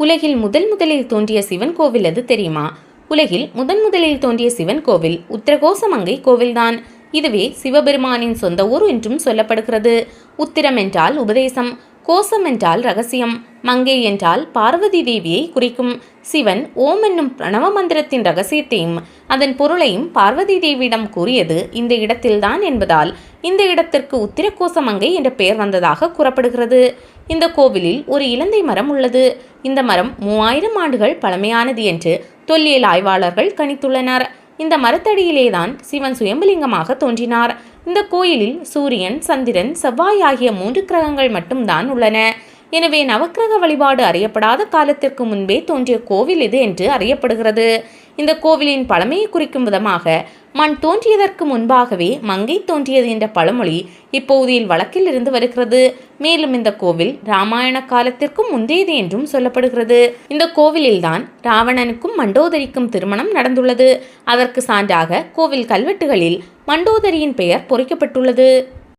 உலகில் முதலில் தோன்றிய சிவன் கோவில் எது தெரியுமா? உலகில் முதலில் தோன்றிய சிவன் கோவில் உத்திரகோசமங்கை கோவில்தான். இதுவே சிவபெருமானின் சொந்த ஊர் என்றும் சொல்லப்படுகிறது. உத்திரம் என்றால் உபதேசம், கோசம் என்றால் ரகசியம், மங்கை என்றால் பார்வதி தேவியை குறிக்கும். சிவன் ஓம் என்னும் பிரணவ மந்திரத்தின் ரகசியத்தையும் அதன் பொருளையும் பார்வதி தேவியிடம் கூறியது இந்த இடத்தில்தான் என்பதால் இந்த இடத்திற்கு உத்திரகோசமங்கை என்ற பெயர் வந்ததாக கூறப்படுகிறது. இந்த கோவிலில் ஒரு இலந்தை மரம் உள்ளது. இந்த மரம் 3000 ஆண்டுகள் பழமையானது என்று தொல்லியல் ஆய்வாளர்கள் கணித்துள்ளனர். இந்த மரத்தடியிலேதான் சிவன் சுயம்புலிங்கமாக தோன்றினார். இந்த கோயிலில் சூரியன், சந்திரன், செவ்வாய் ஆகிய 3 கிரகங்கள் மட்டும்தான் உள்ளன. எனவே நவக்கிரக வழிபாடு அறியப்படாத காலத்திற்கு முன்பே தோன்றிய கோவில் இது என்று அறியப்படுகிறது. இந்த கோவிலின் பழமையை குறிக்கும் விதமாக மண் தோன்றியதற்கு முன்பாகவே மங்கை தோன்றியது என்ற பழமொழி இப்பகுதியில் வழக்கில் இருந்து வருகிறது. மேலும் இந்த கோவில் ராமாயண காலத்திற்கும் முந்தையது என்றும் சொல்லப்படுகிறது. இந்த கோவிலில்தான் ராவணனுக்கும் மண்டோதரிக்கும் திருமணம் நடந்துள்ளது. அதற்கு சான்றாக கோவில் கல்வெட்டுகளில் மண்டோதரியின் பெயர் பொறிக்கப்பட்டுள்ளது.